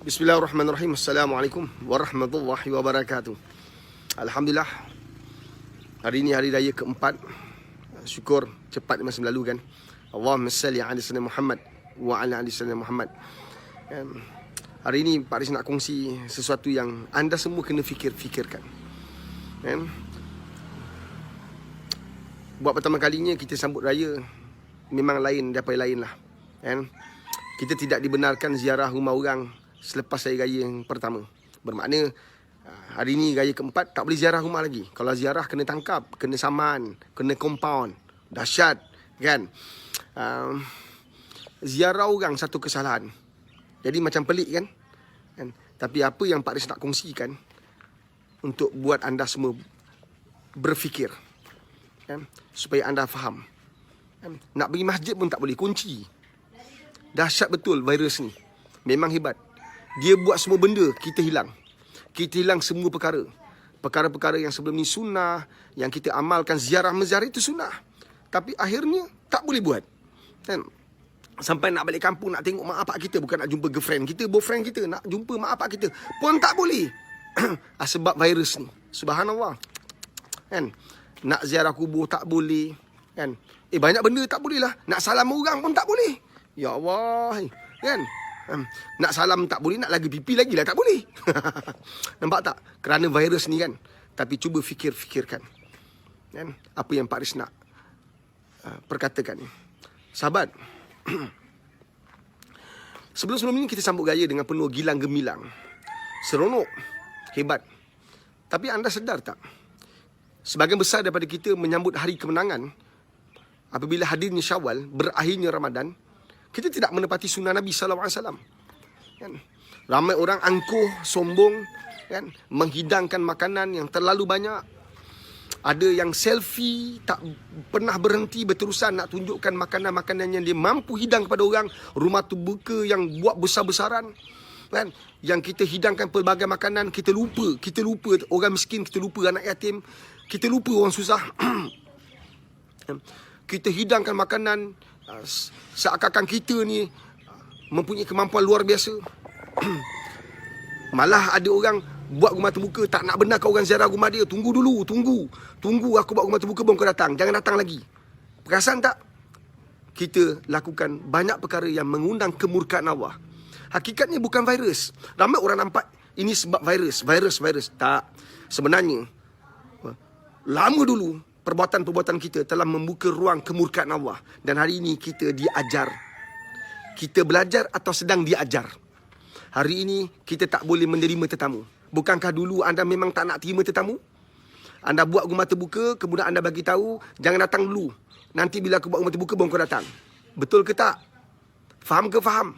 Bismillahirrahmanirrahim. Assalamualaikum warahmatullahi wabarakatuh. Alhamdulillah, hari ini hari raya keempat. Syukur cepat masa berlalu kan. Allahumma salli ala sayyidina Muhammad wa ala ali sayyidina Muhammad. Hari ini Pak Riz nak kongsi sesuatu yang anda semua kena fikirkan. Buat pertama kalinya kita sambut raya, memang lain daripada lain lah. Kita tidak dibenarkan ziarah rumah orang selepas hari raya yang pertama. Bermakna hari ni raya keempat tak boleh ziarah rumah lagi. Kalau ziarah kena tangkap, kena saman, kena compound. Dahsyat kan. Ziarah orang satu kesalahan. Jadi macam pelik kan. Tapi apa yang Pak Riz nak kongsikan untuk buat anda semua berfikir, supaya anda faham. Nak pergi masjid pun tak boleh, kunci. Dahsyat betul virus ni. Memang hebat. Dia buat semua benda, kita hilang. Kita hilang semua perkara. Perkara-perkara yang sebelum ni sunnah, yang kita amalkan, ziarah-meziarah itu sunnah. Tapi akhirnya tak boleh buat. Sampai nak balik kampung, nak tengok mak bapak kita, bukan nak jumpa girlfriend kita, boyfriend kita, nak jumpa mak bapak kita pun tak boleh. Sebab virus ni. Subhanallah. Nak ziarah kubur tak boleh. Banyak benda tak boleh lah. Nak salam orang pun tak boleh. Ya Allah. Nak salam tak boleh, nak lagi pipi lagi lah tak boleh. Nampak tak? Kerana virus ni kan. Tapi cuba fikirkan apa yang Pak Riz nak perkatakan ni. Sahabat, sebelum ni kita sambut raya dengan penuh gilang gemilang, seronok, hebat. Tapi anda sedar tak, sebahagian besar daripada kita menyambut hari kemenangan apabila hadirnya Syawal, berakhirnya Ramadan, kita tidak menepati sunnah Nabi SAW. Ramai orang angkuh, sombong, menghidangkan makanan yang terlalu banyak. Ada yang selfie, tak pernah berhenti, berterusan nak tunjukkan makanan-makanan yang dia mampu hidang kepada orang. Rumah terbuka yang buat besar-besaran. Yang kita hidangkan pelbagai makanan, kita lupa orang miskin, kita lupa anak yatim, kita lupa orang susah. Kita hidangkan makanan seakan-akan kita ni mempunyai kemampuan luar biasa. Malah ada orang buat rumah terbuka, tak nak benarkan orang ziarah rumah dia. Tunggu aku buat rumah terbuka baru kau datang. Jangan datang lagi. Perasan tak? Kita lakukan banyak perkara yang mengundang kemurkaan Allah. Hakikatnya bukan virus. Ramai orang nampak ini sebab virus. Tak. Sebenarnya lama dulu perbuatan-perbuatan kita telah membuka ruang kemurkaan Allah. Dan hari ini kita diajar. Kita belajar atau sedang diajar. Hari ini kita tak boleh menerima tetamu. Bukankah dulu anda memang tak nak terima tetamu? Anda buat rumah terbuka, kemudian anda bagi tahu, jangan datang dulu. Nanti bila aku buat rumah terbuka, baru kau datang. Betul ke tak? Faham ke faham?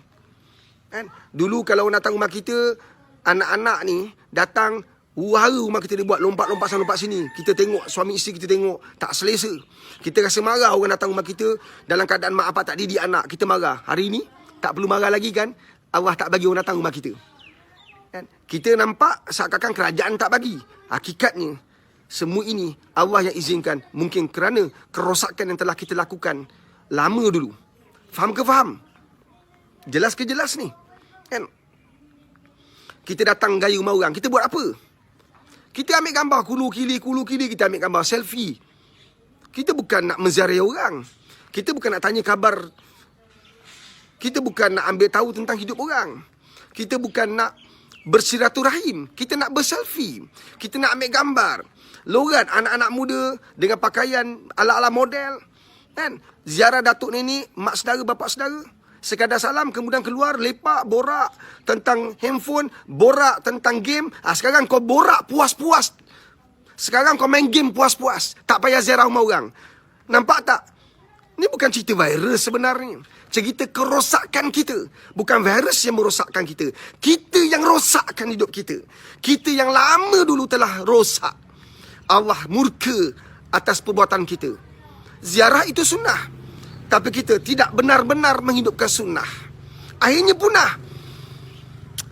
Dulu kalau orang datang rumah kita, anak-anak ni datang, huru-hara rumah kita dia buat, lompat-lompat sana lompat sini. Kita tengok, suami isteri kita tengok, tak selesa. Kita rasa marah orang datang rumah kita dalam keadaan mak apa tak didik anak. Kita marah. Hari ni tak perlu marah lagi kan? Allah tak bagi orang datang rumah kita. Kita nampak seakan-akan kerajaan tak bagi. Hakikatnya semua ini Allah yang izinkan. Mungkin kerana kerosakan yang telah kita lakukan lama dulu. Faham ke faham? Jelas ke jelas ni? Kita datang gaya rumah orang, kita buat apa? Kita ambil gambar kulu kili, kita ambil gambar selfie. Kita bukan nak menziarahi orang. Kita bukan nak tanya khabar. Kita bukan nak ambil tahu tentang hidup orang. Kita bukan nak bersiraturahim. Kita nak berselfie. Kita nak ambil gambar. Logat anak-anak muda dengan pakaian ala-ala model. Ziarah datuk nenek, mak saudara, bapak saudara. Sekadar salam, kemudian keluar, lepak, borak tentang handphone, borak tentang game. Sekarang kau borak puas-puas. Sekarang kau main game puas-puas. Tak payah ziarah rumah orang. Nampak tak? Ini bukan cerita virus sebenarnya. Cerita kerosakan kita. Bukan virus yang merosakkan kita. Kita yang rosakkan hidup kita. Kita yang lama dulu telah rosak. Allah murka atas perbuatan kita. Ziarah itu sunnah. Tapi kita tidak benar-benar menghidupkan sunnah. Akhirnya punah.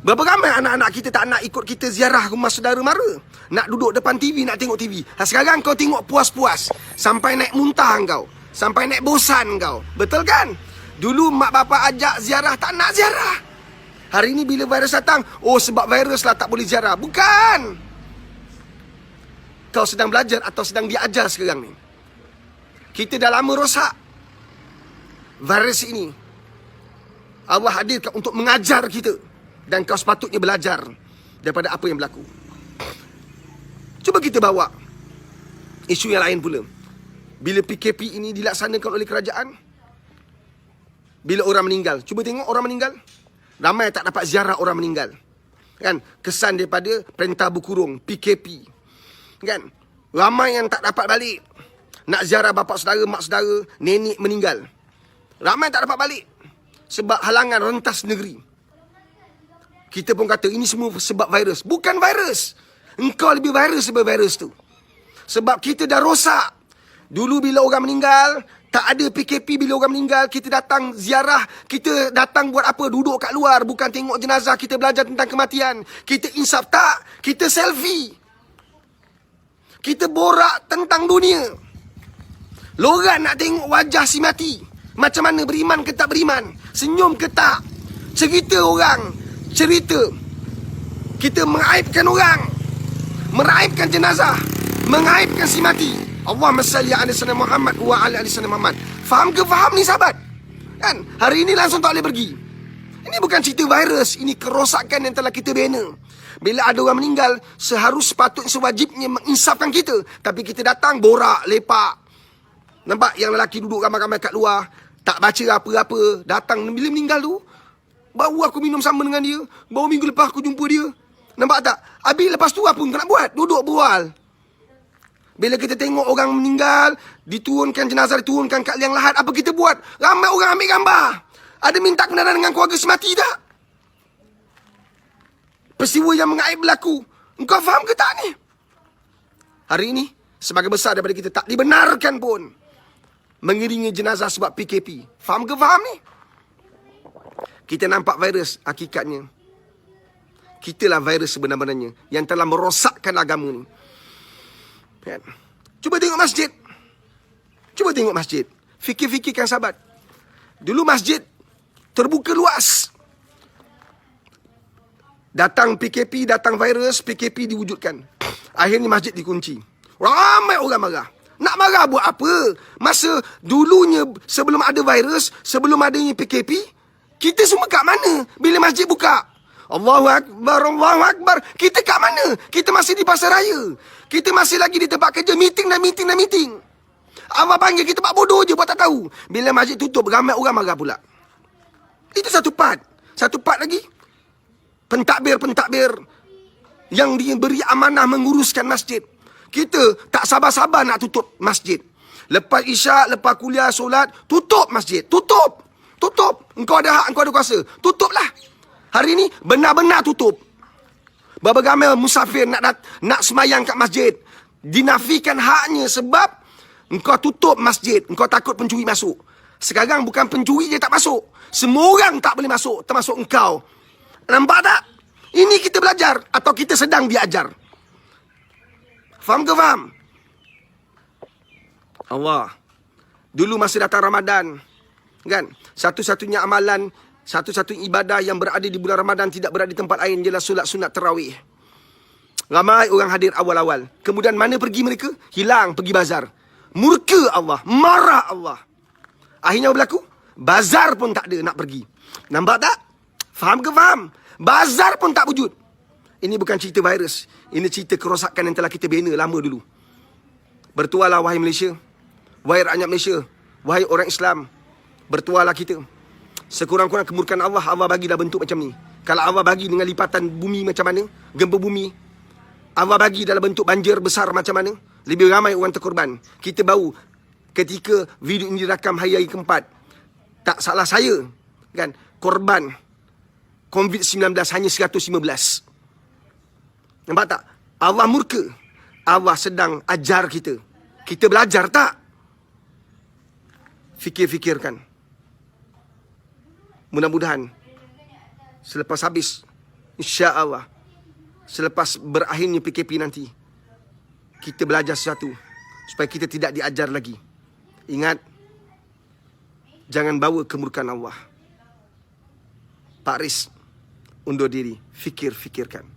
Berapa ramai anak-anak kita tak nak ikut kita ziarah rumah saudara mara. Nak duduk depan TV, nak tengok TV. Sekarang kau tengok puas-puas. Sampai naik muntah kau. Sampai naik bosan kau. Betul kan? Dulu mak bapak ajak ziarah, tak nak ziarah. Hari ini bila virus datang, oh sebab virus lah tak boleh ziarah. Bukan. Kau sedang belajar atau sedang diajar sekarang ni. Kita dah lama rosak virus ini. Allah hadirkan untuk mengajar kita. Dan kau sepatutnya belajar daripada apa yang berlaku. Cuba kita bawa isu yang lain pula. Bila PKP ini dilaksanakan oleh kerajaan, bila orang meninggal, cuba tengok orang meninggal. Ramai tak dapat ziarah orang meninggal. Kan? Kesan daripada perintah berkurung, PKP. Kan? Ramai yang tak dapat balik. Nak ziarah bapa saudara, mak saudara, nenek meninggal. Ramai tak dapat balik. Sebab halangan rentas negeri. Kita pun kata ini semua sebab virus. Bukan virus. Engkau lebih virus daripada virus tu. Sebab kita dah rosak. Dulu bila orang meninggal, tak ada PKP. Bila orang meninggal, kita datang ziarah. Kita datang buat apa? Duduk kat luar. Bukan tengok jenazah. Kita belajar tentang kematian. Kita insaf. Tak. Kita selfie. Kita borak tentang dunia. Lorang nak tengok wajah si mati. Macam mana, beriman ke tak beriman? Senyum ke tak? Cerita orang. Cerita. Kita mengaibkan orang. Meraibkan jenazah. Mengaibkan si mati. Allahumma salli ala sayyidina Muhammad wa ala ali sayyidina Muhammad. Faham ke faham ni sahabat? Kan? Hari ini langsung tak boleh pergi. Ini bukan cerita virus. Ini kerosakan yang telah kita bina. Bila ada orang meninggal, sepatutnya sewajibnya menginsafkan kita. Tapi kita datang borak, lepak. Nampak yang lelaki duduk ramai-ramai kat luar. Tak baca apa-apa. Datang bila meninggal tu, baru aku minum sama dengan dia. Baru minggu lepas aku jumpa dia. Nampak tak? Habis lepas tu apa kau nak buat? Duduk berbual. Bila kita tengok orang meninggal, diturunkan jenazah, diturunkan kat liang lahat, apa kita buat? Ramai orang ambil gambar. Ada minta kenalan dengan keluarga semati tak? Peristiwa yang mengaib berlaku. Engkau faham ke tak ni? Hari ini, sebagai besar daripada kita, tak dibenarkan pun mengiringi jenazah sebab PKP. Faham ke faham ni? Kita nampak virus, hakikatnya kitalah virus sebenar-benarnya yang telah merosakkan agama ni. Kan? Cuba tengok masjid. Cuba tengok masjid. Fikir-fikirkan sahabat. Dulu masjid terbuka luas. Datang PKP, datang virus, PKP diwujudkan. Akhirnya masjid dikunci. Ramai orang marah. Nak marah buat apa? Masa dulunya sebelum ada virus, sebelum adanya PKP, kita semua kat mana bila masjid buka? Allahu Akbar, Allahu Akbar. Kita kat mana? Kita masih di pasar raya. Kita masih lagi di tempat kerja. Meeting dan meeting dan meeting. Allah panggil kita buat bodoh je, buat tak tahu. Bila masjid tutup, ramai orang marah pula. Itu satu part. Satu part lagi. Pentadbir-pentadbir yang diberi amanah menguruskan masjid. Kita tak sabar-sabar nak tutup masjid. Lepas isyak, lepas kuliah, solat, tutup masjid. Tutup. Tutup. Engkau ada hak, engkau ada kuasa. Tutuplah. Hari ini benar-benar tutup. Berapa ramai musafir nak semayang kat masjid. Dinafikan haknya sebab engkau tutup masjid. Engkau takut pencuri masuk. Sekarang bukan pencuri je tak masuk. Semua orang tak boleh masuk, termasuk engkau. Nampak tak? Ini kita belajar atau kita sedang diajar. Faham ke faham? Allah. Dulu masa datang Ramadan, kan? Satu-satunya amalan, satu-satunya ibadah yang berada di bulan Ramadan tidak berada di tempat lain ialah solat sunat tarawih. Ramai orang hadir awal-awal. Kemudian mana pergi mereka? Hilang, pergi bazar. Murka Allah, marah Allah. Akhirnya apa berlaku? Bazar pun tak ada nak pergi. Nampak tak? Faham ke faham? Bazar pun tak wujud. Ini bukan cerita virus. Ini cerita kerosakan yang telah kita bina lama dulu. Bertualah wahai Malaysia. Wahai rakyat Malaysia. Wahai orang Islam. Bertualah kita. Sekurang-kurang kemurkaan Allah, Allah bagi dah bentuk macam ni. Kalau Allah bagi dengan lipatan bumi macam mana, gempa bumi, Allah bagi dalam bentuk banjir besar macam mana, lebih ramai orang terkorban. Kita baru ketika video ini dirakam hari-hari keempat, tak salah saya, kan, korban COVID-19 hanya 115. Nampak tak? Allah murka. Allah sedang ajar kita. Kita belajar tak? Fikir-fikirkan. Mudah-mudahan selepas habis, insya-Allah, selepas berakhirnya PKP nanti, kita belajar sesuatu supaya kita tidak diajar lagi. Ingat, jangan bawa kemurkaan Allah. Pak Riz, undur diri. Fikir-fikirkan.